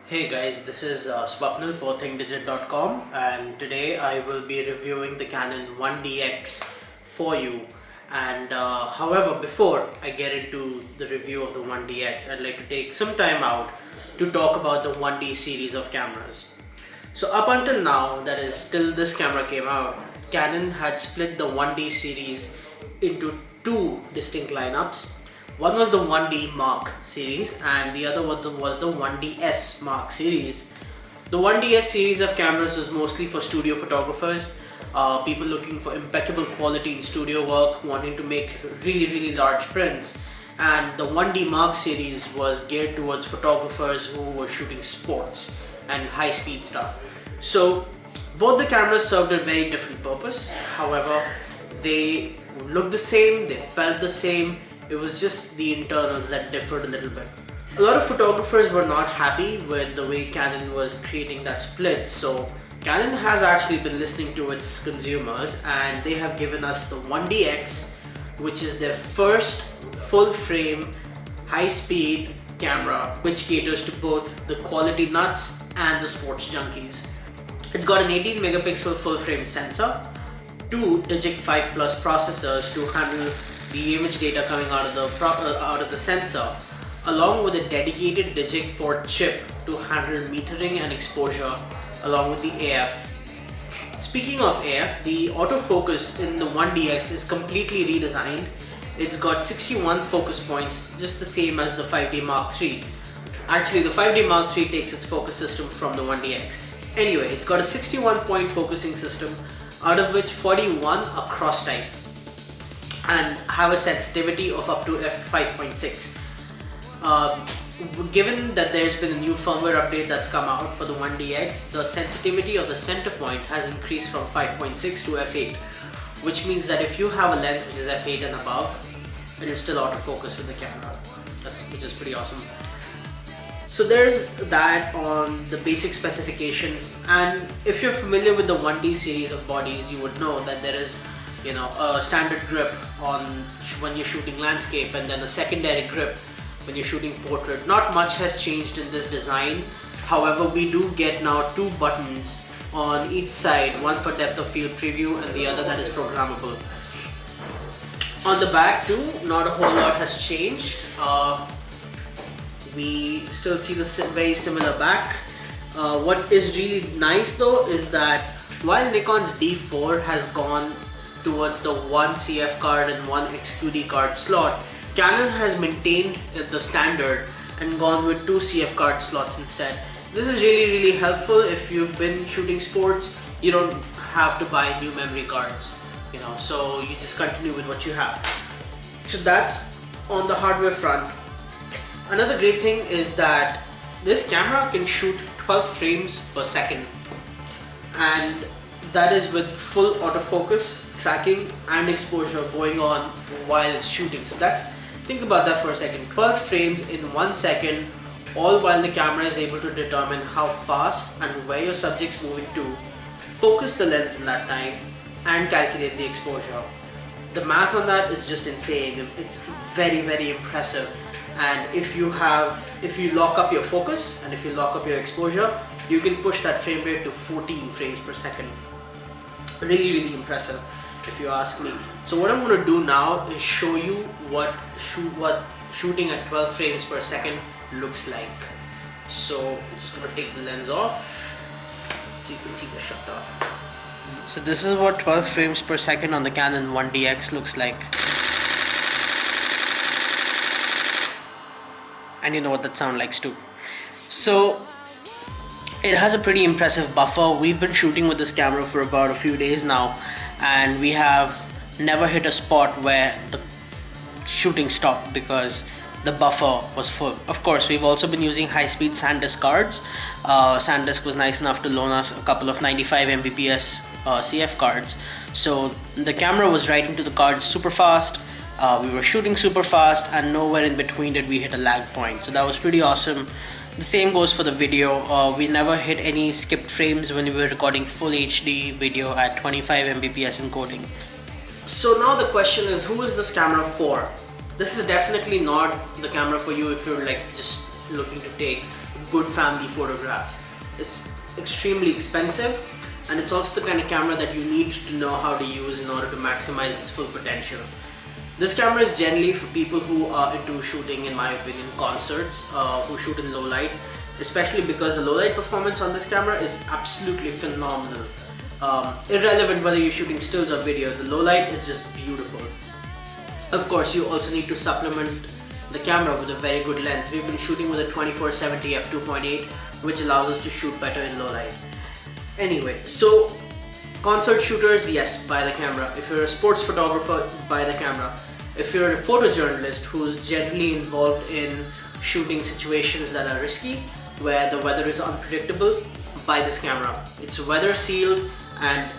Hey guys, this is Swapnil for thinkdigit.com, and today I will be reviewing the Canon 1DX for you. And however, before I get into the review of the 1DX, I'd like to take some time out to talk about the 1D series of cameras. So up until now, that is till this camera came out, Canon had split the 1D series into two distinct lineups. One was the 1D Mark series and the other one was the 1DS Mark series. The 1DS series of cameras was mostly for studio photographers, people looking for impeccable quality in studio work, wanting to make really large prints. And the 1D Mark series was geared towards photographers who were shooting sports and high speed stuff. So both the cameras served a very different purpose. However, they looked the same, they felt the same. It was just the internals that differed a little bit. A lot of photographers were not happy with the way Canon was creating that split, so Canon has actually been listening to its consumers and they have given us the 1DX, which is their first full frame high speed camera which caters to both the quality nuts and the sports junkies. It's got an 18 megapixel full frame sensor, two Digic 5 Plus processors to handle the image data coming out of the sensor, along with a dedicated Digic 4 chip to handle metering and exposure, along with the AF. Speaking of AF, the autofocus in the 1DX is completely redesigned. It's got 61 focus points, just the same as the 5D Mark III. Actually, the 5D Mark III takes its focus system from the 1DX. Anyway, it's got a 61 point focusing system, out of which 41 are cross type and have a sensitivity of up to f5.6. Given that there's been a new firmware update that's come out for the 1DX, the sensitivity of the center point has increased from 5.6 to f8, which means that if you have a lens which is f8 and above, it will still autofocus with the camera, which is pretty awesome. So there's that on the basic specifications, and if you're familiar with the 1D series of bodies, you would know that there is a standard grip on when you're shooting landscape and then a secondary grip when you're shooting portrait. Not much has changed in this design. However, we do get now two buttons on each side, one for depth of field preview and the other that is programmable. On the back too, not a whole lot has changed. We still see the very similar back. What is really nice though is that while Nikon's D4 has gone towards the one CF card and one XQD card slot, Canon has maintained the standard and gone with two CF card slots instead. This is really helpful if you've been shooting sports. You don't have to buy new memory cards, so you just continue with what you have. So that's on the hardware front. Another great thing is that this camera can shoot 12 frames per second, and that is with full autofocus, tracking and exposure going on while it's shooting. So think about that for a second. 12 frames in 1 second, all while the camera is able to determine how fast and where your subject's moving to, focus the lens in that time and calculate the exposure. The math on that is just insane. It's very impressive. And if you lock up your focus and if you lock up your exposure, you can push that frame rate to 14 frames per second. Really impressive if you ask me. So what I'm going to do now is show you what shooting at 12 frames per second looks like. So I'm just going to take the lens off so you can see the shutter. So this is what 12 frames per second on the Canon 1DX looks like. And you know what that sound likes too. So it has a pretty impressive buffer. We've been shooting with this camera for about a few days now, and we have never hit a spot where the shooting stopped because the buffer was full. Of course, we've also been using high-speed SanDisk cards. SanDisk was nice enough to loan us a couple of 95 Mbps CF cards. So the camera was writing to the cards super fast. We were shooting super fast, and nowhere in between did we hit a lag point. So that was pretty awesome. The same goes for the video. We never hit any skipped frames when we were recording full HD video at 25 Mbps encoding. So now the question is, who is this camera for? This is definitely not the camera for you if you're like just looking to take good family photographs. It's extremely expensive, and it's also the kind of camera that you need to know how to use in order to maximize its full potential. This camera is generally for people who are into shooting, in my opinion, concerts, who shoot in low light, especially because the low light performance on this camera is absolutely phenomenal. Irrelevant whether you're shooting stills or video, the low light is just beautiful. Of course, you also need to supplement the camera with a very good lens. We've been shooting with a 24-70 f2.8, which allows us to shoot better in low light. Anyway, so concert shooters, yes, buy the camera. If you're a sports photographer, buy the camera. If you're a photojournalist who's generally involved in shooting situations that are risky, where the weather is unpredictable, buy this camera. It's weather sealed, and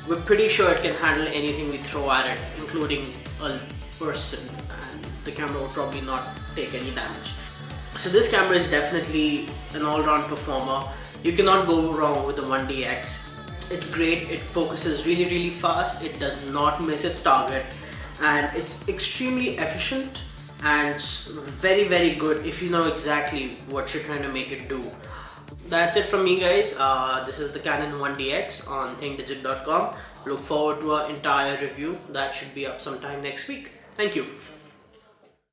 we're pretty sure it can handle anything we throw at it, including a person, and the camera will probably not take any damage. So this camera is definitely an all-round performer. You cannot go wrong with the 1DX. It's great, it focuses really fast, it does not miss its target, and it's extremely efficient and very good if you know exactly what you're trying to make it do. That's it from me, guys. This is the Canon 1DX on thinkdigit.com. Look forward to our entire review that should be up sometime next week. Thank you.